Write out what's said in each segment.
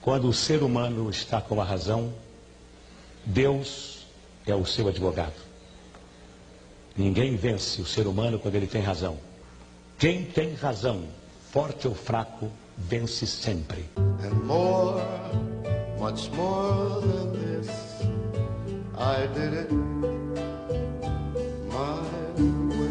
Quando o ser humano está com a razão, Deus é o seu advogado. Ninguém vence o ser humano quando ele tem razão. Quem tem razão, forte ou fraco, vence sempre. And more, much more than this, I did it my way.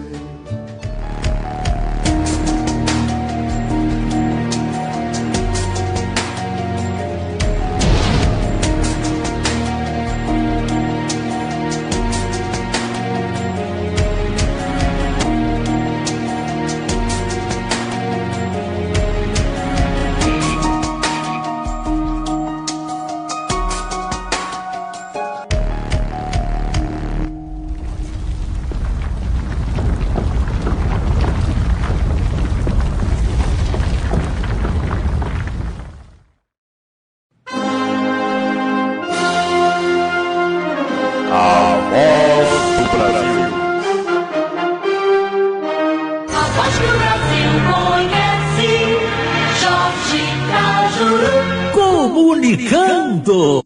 Comunicando.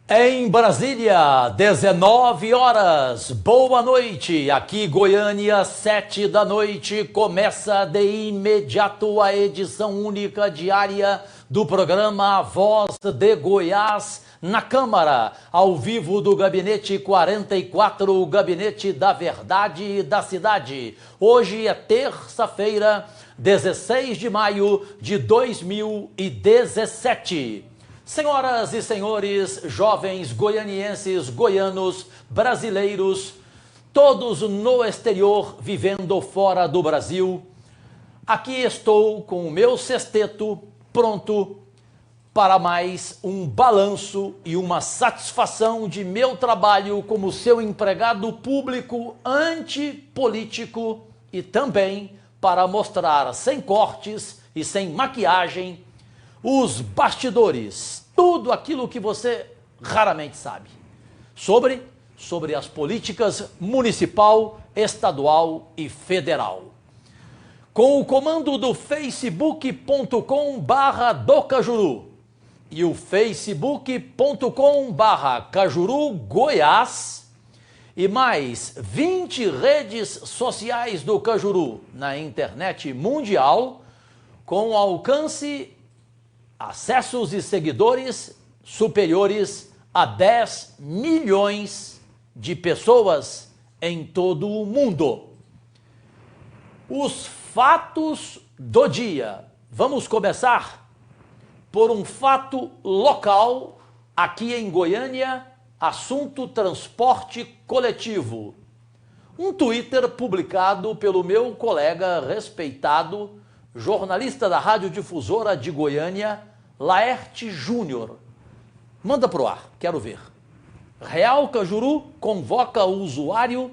Em Brasília, 19 horas. Boa noite. Aqui Goiânia, 7 da noite. Começa de imediato a edição única diária do programa Voz de Goiás na Câmara, ao vivo do Gabinete 44, o Gabinete da Verdade e da Cidade. Hoje é terça-feira, 16 de maio de 2017. Senhoras e senhores, jovens goianienses, goianos, brasileiros, todos no exterior, vivendo fora do Brasil, aqui estou com o meu sexteto pronto para mais um balanço e uma satisfação de meu trabalho como seu empregado público antipolítico e também para mostrar sem cortes e sem maquiagem os bastidores, tudo aquilo que você raramente sabe sobre as políticas municipal, estadual e federal. Com o comando do facebook.com/docajuru e o facebook.com/Cajuru Goiás e mais 20 redes sociais do Cajuru na internet mundial, com alcance, acessos e seguidores superiores a 10 milhões de pessoas em todo o mundo. Os fatos do dia. Vamos começar por um fato local aqui em Goiânia, assunto transporte coletivo. Um Twitter publicado pelo meu colega respeitado, jornalista da radiodifusora de Goiânia, Laerte Júnior. Manda pro ar, quero ver. Real Cajuru convoca o usuário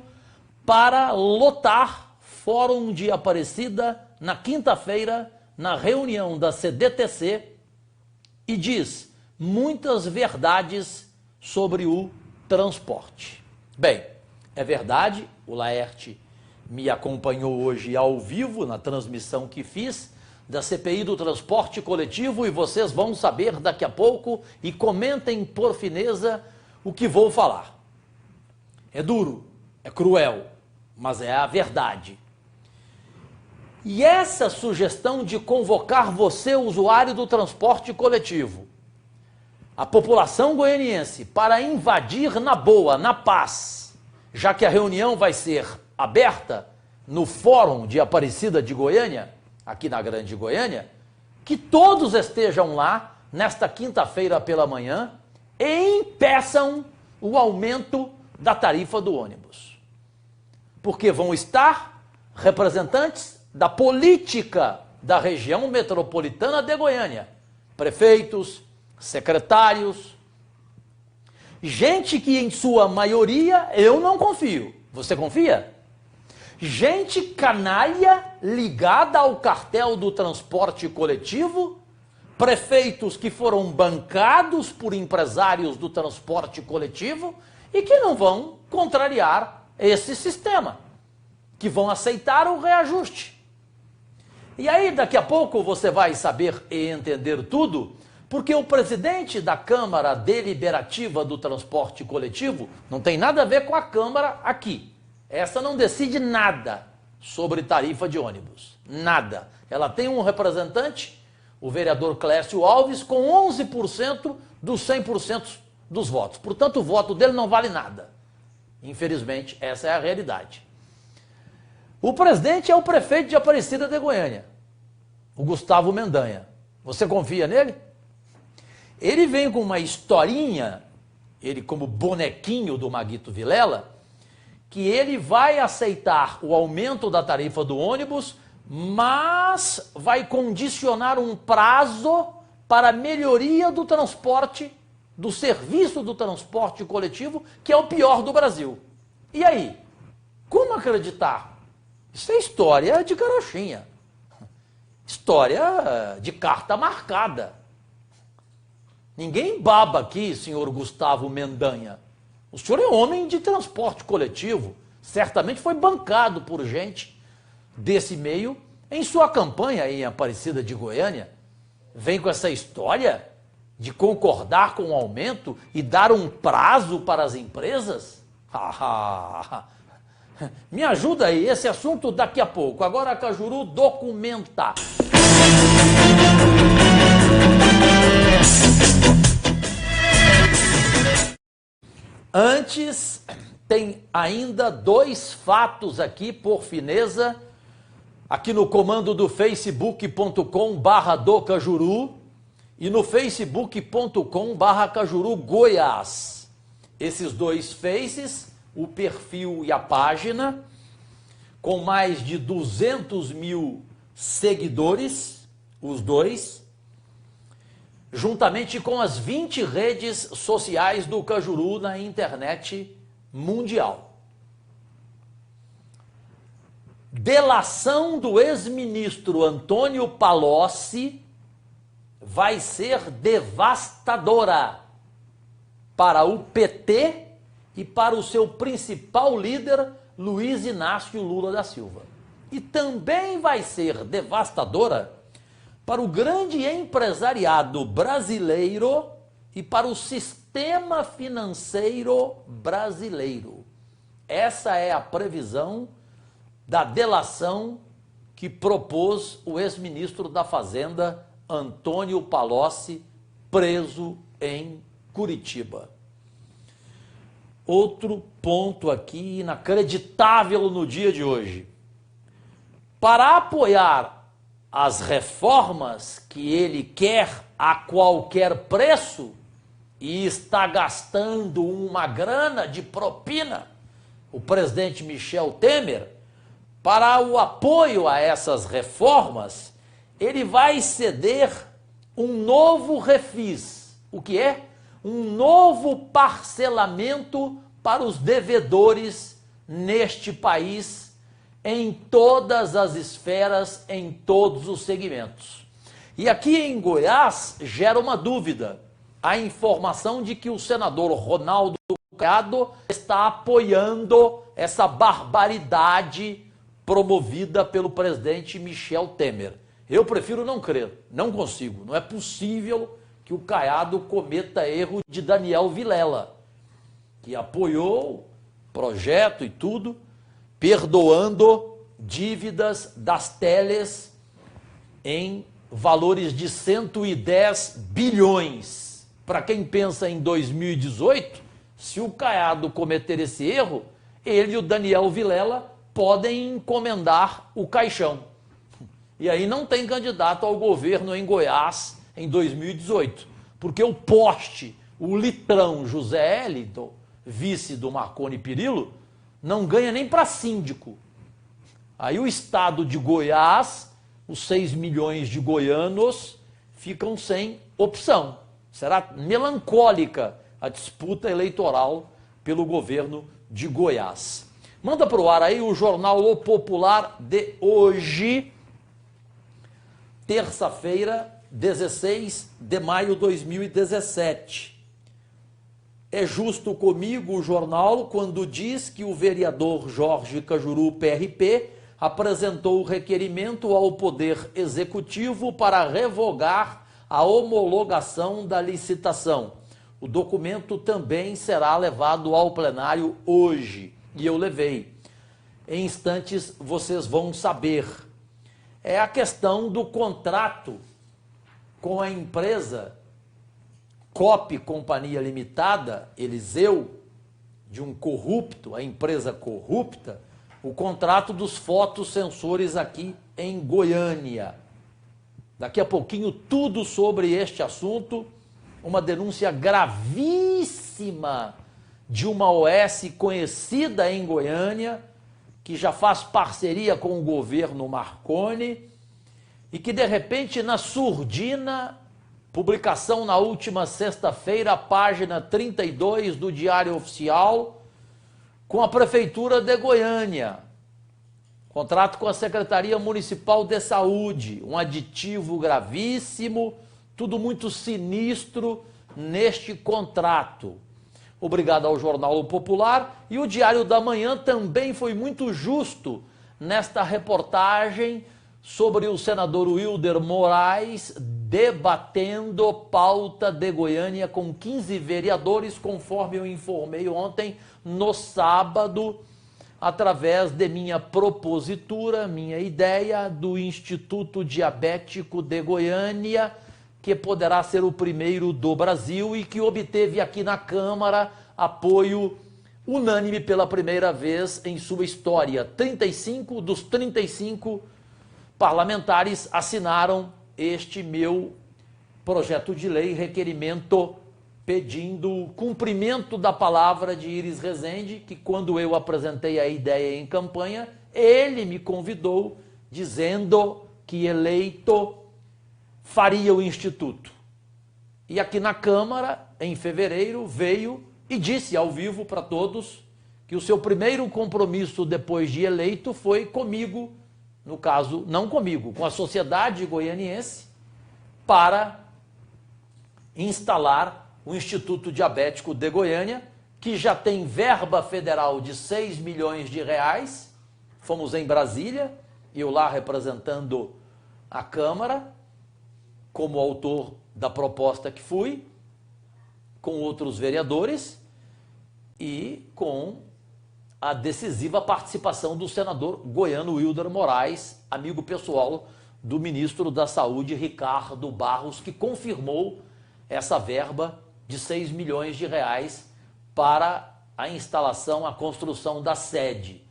para lotar Fórum de Aparecida na quinta-feira, na reunião da CDTC, e diz muitas verdades sobre o transporte. Bem, é verdade, o Laerte me acompanhou hoje ao vivo na transmissão que fiz da CPI do transporte coletivo e vocês vão saber daqui a pouco e comentem por fineza o que vou falar. É duro, é cruel, mas é a verdade. E essa sugestão de convocar você, usuário do transporte coletivo, a população goianiense, para invadir na boa, na paz, já que a reunião vai ser aberta no Fórum de Aparecida de Goiânia, aqui na Grande Goiânia, que todos estejam lá nesta quinta-feira pela manhã e impeçam o aumento da tarifa do ônibus. Porque vão estar representantes da política da região metropolitana de Goiânia, prefeitos, secretários, gente que em sua maioria eu não confio. Você confia? Gente canalha ligada ao cartel do transporte coletivo, prefeitos que foram bancados por empresários do transporte coletivo e que não vão contrariar esse sistema, que vão aceitar o reajuste. E aí, daqui a pouco, você vai saber e entender tudo, porque o presidente da Câmara Deliberativa do Transporte Coletivo não tem nada a ver com a Câmara aqui. Essa não decide nada sobre tarifa de ônibus. Nada. Ela tem um representante, o vereador Clécio Alves, com 11% dos 100% dos votos. Portanto, o voto dele não vale nada. Infelizmente, essa é a realidade. O presidente é o prefeito de Aparecida de Goiânia, o Gustavo Mendanha. Você confia nele? Ele vem com uma historinha, ele como bonequinho do Maguito Vilela, que ele vai aceitar o aumento da tarifa do ônibus, mas vai condicionar um prazo para a melhoria do transporte, do serviço do transporte coletivo, que é o pior do Brasil. E aí? Como acreditar? Isso é história de carochinha. História de carta marcada. Ninguém baba aqui, senhor Gustavo Mendanha. O senhor é homem de transporte coletivo. Certamente foi bancado por gente desse meio em sua campanha em Aparecida de Goiânia. Vem com essa história de concordar com o aumento e dar um prazo para as empresas? Me ajuda aí, esse assunto daqui a pouco. Agora a Cajuru documenta. Antes, tem ainda 2 fatos aqui, por fineza, aqui no comando do facebook.com/docajuru e no facebook.com/Cajuru Goiás. Esses 2 faces, o perfil e a página, com mais de 200 mil seguidores, os 2, juntamente com as 20 redes sociais do Cajuru na internet mundial. Delação do ex-ministro Antônio Palocci vai ser devastadora para o PT e para o seu principal líder, Luiz Inácio Lula da Silva. E também vai ser devastadora para o grande empresariado brasileiro e para o sistema financeiro brasileiro. Essa é a previsão da delação que propôs o ex-ministro da Fazenda, Antônio Palocci, preso em Curitiba. Outro ponto aqui inacreditável no dia de hoje. Para apoiar as reformas que ele quer a qualquer preço e está gastando uma grana de propina, o presidente Michel Temer, para o apoio a essas reformas, ele vai ceder um novo refis. O que é? Um novo parcelamento para os devedores neste país, em todas as esferas, em todos os segmentos. E aqui em Goiás gera uma dúvida, a informação de que o senador Ronaldo Caiado está apoiando essa barbaridade promovida pelo presidente Michel Temer. Eu prefiro não crer, não consigo, não é possível que o Caiado cometa erro de Daniel Vilela, que apoiou o projeto e tudo, perdoando dívidas das teles em valores de 110 bilhões. Para quem pensa em 2018, se o Caiado cometer esse erro, ele e o Daniel Vilela podem encomendar o caixão. E aí não tem candidato ao governo em Goiás em 2018, porque o poste, o litrão José Hélito, vice do Marconi Perillo, não ganha nem para síndico. Aí o estado de Goiás, os 6 milhões de goianos, ficam sem opção. Será melancólica a disputa eleitoral pelo governo de Goiás. Manda para o ar aí o jornal O Popular de hoje, terça-feira, 16 de maio de 2017. é justo comigo o jornal quando diz que o vereador Jorge Cajuru, PRP, apresentou o requerimento ao Poder Executivo para revogar a homologação da licitação. O documento também será levado ao plenário hoje, e eu levei. Em instantes vocês vão saber. É a questão do contrato com a empresa COP Companhia Limitada, Eliseu, de um corrupto, a empresa corrupta, o contrato dos fotossensores aqui em Goiânia. Daqui a pouquinho tudo sobre este assunto, uma denúncia gravíssima de uma OS conhecida em Goiânia, que já faz parceria com o governo Marconi e que de repente na surdina, publicação na última sexta-feira, página 32 do Diário Oficial, com a Prefeitura de Goiânia. Contrato com a Secretaria Municipal de Saúde, um aditivo gravíssimo, tudo muito sinistro neste contrato. Obrigado ao Jornal Popular, e o Diário da Manhã também foi muito justo nesta reportagem sobre o senador Wilder Moraes debatendo pauta de Goiânia com 15 vereadores, conforme eu informei ontem, no sábado, através de minha propositura, minha ideia do Instituto Diabético de Goiânia, que poderá ser o primeiro do Brasil e que obteve aqui na Câmara apoio unânime pela primeira vez em sua história. 35 dos 35 parlamentares assinaram este meu projeto de lei, requerimento pedindo cumprimento da palavra de Iris Rezende, que quando eu apresentei a ideia em campanha, ele me convidou dizendo que eleito faria o Instituto. E aqui na Câmara, em fevereiro, veio e disse ao vivo para todos que o seu primeiro compromisso depois de eleito foi comigo, no caso, não comigo, com a sociedade goianiense, para instalar o Instituto Diabético de Goiânia, que já tem verba federal de 6 milhões de reais. Fomos em Brasília, eu lá representando a Câmara, como autor da proposta que fui, com outros vereadores e com a decisiva participação do senador goiano Wilder Moraes, amigo pessoal do ministro da Saúde, Ricardo Barros, que confirmou essa verba de 6 milhões de reais para a instalação, a construção da sede.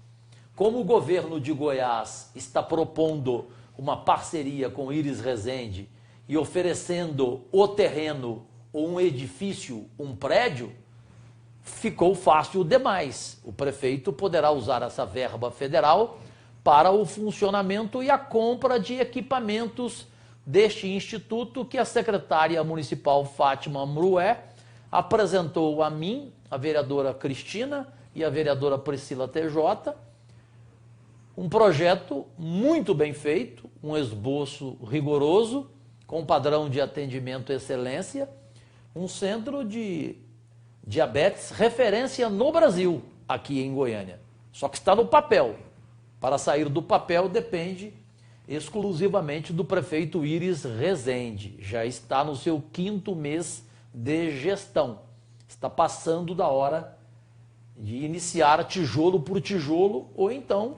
Como o governo de Goiás está propondo uma parceria com Iris Rezende e oferecendo o terreno ou um edifício, um prédio, ficou fácil demais. O prefeito poderá usar essa verba federal para o funcionamento e a compra de equipamentos deste instituto que a secretária municipal Fátima Mrué apresentou a mim, a vereadora Cristina e a vereadora Priscila TJ, um projeto muito bem feito, um esboço rigoroso, com padrão de atendimento excelência, um centro de diabetes referência no Brasil, aqui em Goiânia. Só que está no papel. Para sair do papel depende exclusivamente do prefeito Iris Rezende. Já está no seu 5º mês de gestão. Está passando da hora de iniciar tijolo por tijolo ou então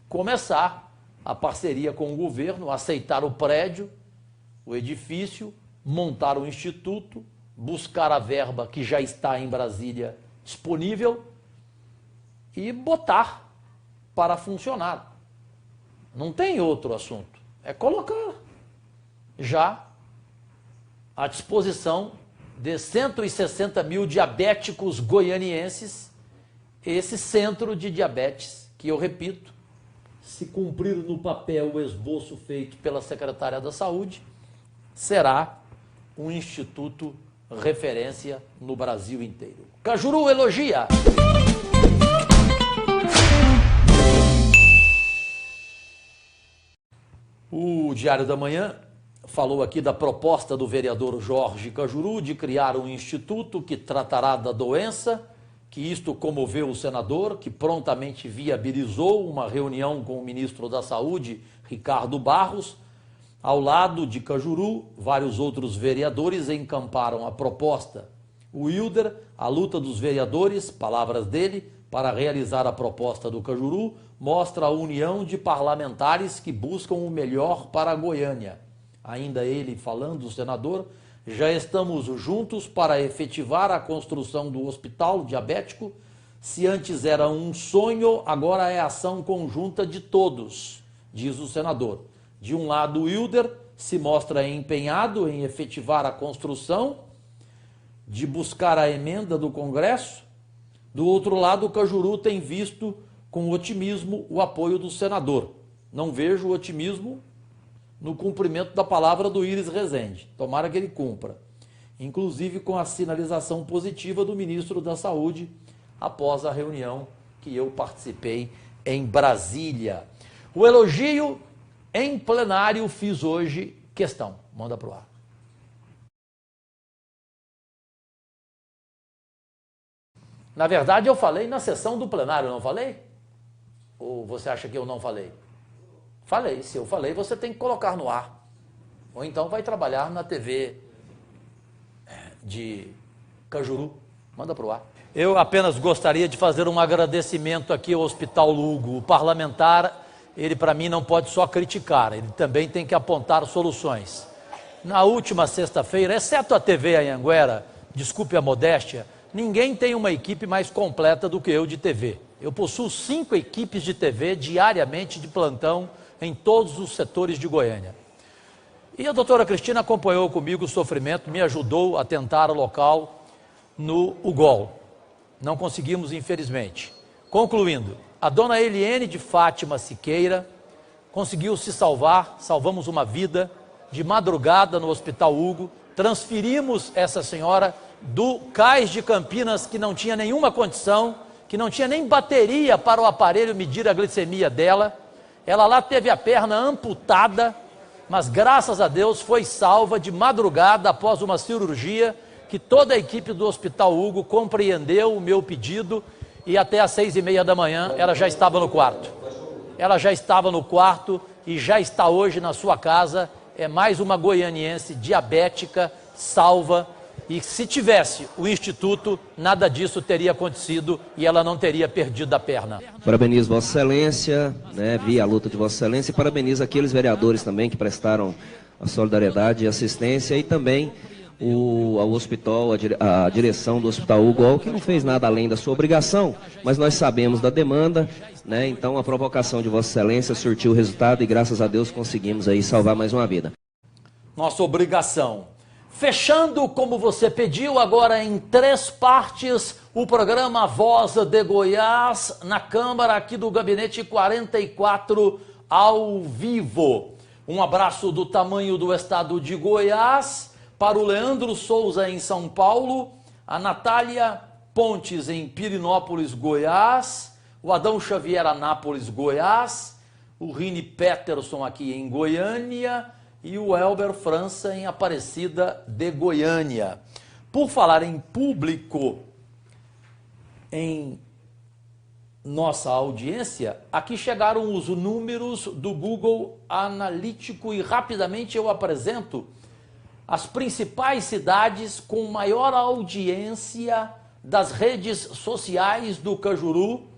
começar a parceria com o governo, aceitar o prédio, o edifício, montar o instituto, buscar a verba que já está em Brasília disponível e botar para funcionar. Não tem outro assunto. É colocar já à disposição de 160 mil diabéticos goianienses esse centro de diabetes, que eu repito, se cumprir no papel o esboço feito pela secretária da Saúde, será um instituto referência no Brasil inteiro. Cajuru elogia. O Diário da Manhã falou aqui da proposta do vereador Jorge Cajuru de criar um instituto que tratará da doença, que isto comoveu o senador, que prontamente viabilizou uma reunião com o ministro da Saúde, Ricardo Barros. Ao lado de Cajuru, vários outros vereadores encamparam a proposta. O Wilder, a luta dos vereadores, palavras dele, para realizar a proposta do Cajuru, mostra a união de parlamentares que buscam o melhor para a Goiânia. Ainda ele falando, o senador, já estamos juntos para efetivar a construção do hospital diabético. Se antes era um sonho, agora é ação conjunta de todos, diz o senador. De um lado, o Wilder se mostra empenhado em efetivar a construção, de buscar a emenda do Congresso. Do outro lado, o Cajuru tem visto com otimismo o apoio do senador. Não vejo otimismo no cumprimento da palavra do Íris Rezende. Tomara que ele cumpra. Inclusive com a sinalização positiva do ministro da Saúde após a reunião que eu participei em Brasília. O elogio em plenário fiz hoje questão. Manda para o ar. Na verdade, eu falei na sessão do plenário, não falei? Ou você acha que eu não falei? Falei. Se eu falei, você tem que colocar no ar. Ou então vai trabalhar na TV de Cajuru. Manda para o ar. Eu apenas gostaria de fazer um agradecimento aqui ao Hospital Lugo. O parlamentar, ele para mim não pode só criticar, ele também tem que apontar soluções. Na última sexta-feira, exceto a TV Anhanguera, desculpe a modéstia, ninguém tem uma equipe mais completa do que eu de TV. Eu possuo 5 equipes de TV diariamente de plantão em todos os setores de Goiânia. E a doutora Cristina acompanhou comigo o sofrimento, me ajudou a tentar o local no UGOL. Não conseguimos, infelizmente. Concluindo, a dona Eliene de Fátima Siqueira conseguiu se salvar, salvamos uma vida de madrugada no Hospital Hugo, transferimos essa senhora do Cais de Campinas, que não tinha nenhuma condição, que não tinha nem bateria para o aparelho medir a glicemia dela. Ela lá teve a perna amputada, mas graças a Deus foi salva de madrugada após uma cirurgia que toda a equipe do Hospital Hugo compreendeu o meu pedido e até às 6h30 da manhã ela já estava no quarto. Ela já estava no quarto e já está hoje na sua casa. É mais uma goianiense diabética salva. E se tivesse o Instituto, nada disso teria acontecido e ela não teria perdido a perna. Parabenizo Vossa Excelência, vi a luta de Vossa Excelência, e parabenizo aqueles vereadores também que prestaram a solidariedade e assistência, e também ao hospital, a direção do Hospital UGOL, que não fez nada além da sua obrigação, mas nós sabemos da demanda, então a provocação de Vossa Excelência surtiu o resultado e graças a Deus conseguimos aí salvar mais uma vida. Nossa obrigação. Fechando, como você pediu, agora em 3 partes, o programa Voz de Goiás, na Câmara aqui do Gabinete 44, ao vivo. Um abraço do tamanho do estado de Goiás, para o Leandro Souza em São Paulo, a Natália Pontes em Pirinópolis, Goiás, o Adão Xavier Anápolis, Goiás, o Rini Peterson aqui em Goiânia, e o Elber França em Aparecida de Goiânia. Por falar em público, em nossa audiência, aqui chegaram os números do Google Analítico e rapidamente eu apresento as principais cidades com maior audiência das redes sociais do Cajuru,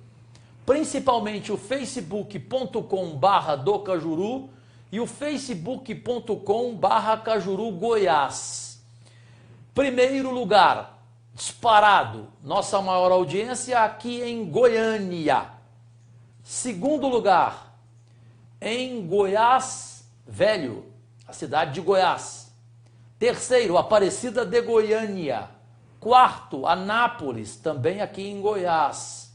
principalmente o facebook.com/docajuru, e o facebook.com/Cajuru Goiás. Primeiro lugar, disparado, nossa maior audiência aqui em Goiânia. Segundo lugar, em Goiás Velho, a cidade de Goiás. Terceiro, Aparecida de Goiânia. Quarto, Anápolis, também aqui em Goiás.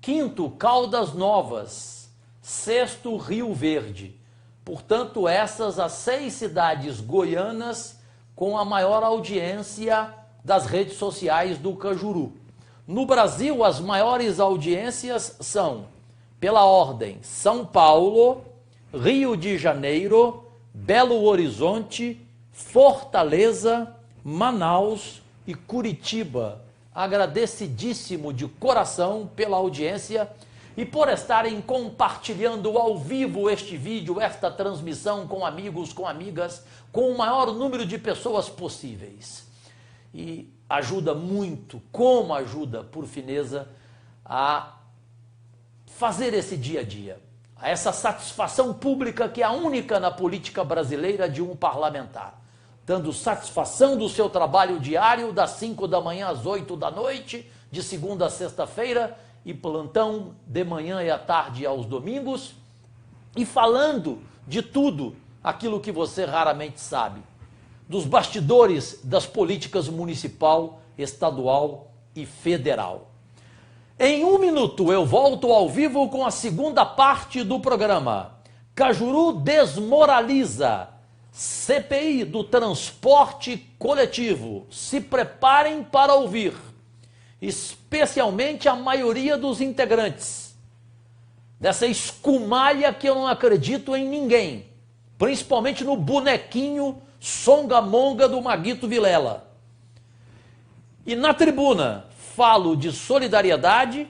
Quinto, Caldas Novas. Sexto, Rio Verde. Portanto, essas as 6 cidades goianas com a maior audiência das redes sociais do Cajuru. No Brasil, as maiores audiências são, pela ordem, São Paulo, Rio de Janeiro, Belo Horizonte, Fortaleza, Manaus e Curitiba. Agradecidíssimo de coração pela audiência e por estarem compartilhando ao vivo este vídeo, esta transmissão com amigos, com amigas, com o maior número de pessoas possíveis. E ajuda muito, como ajuda, por fineza, a fazer esse dia a dia. A essa satisfação pública que é a única na política brasileira de um parlamentar. Dando satisfação do seu trabalho diário, das 5 da manhã às 8 da noite, de segunda a sexta-feira, e plantão de manhã e à tarde aos domingos, e falando de tudo aquilo que você raramente sabe, dos bastidores das políticas municipal, estadual e federal. Em 1 minuto eu volto ao vivo com a segunda parte do programa. Cajuru desmoraliza. CPI do transporte coletivo. Se preparem para ouvir, especialmente a maioria dos integrantes dessa escumalha que eu não acredito em ninguém, principalmente no bonequinho songamonga do Maguito Vilela. E na tribuna falo de solidariedade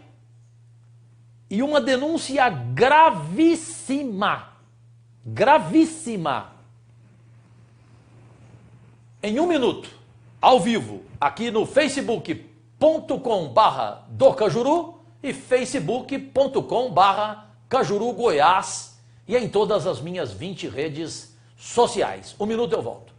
e uma denúncia gravíssima, gravíssima. Em 1 minuto, ao vivo, aqui no facebook.com/docajuru e facebook.com/Cajuru Goiás e em todas as minhas 20 redes sociais. 1 minuto eu volto.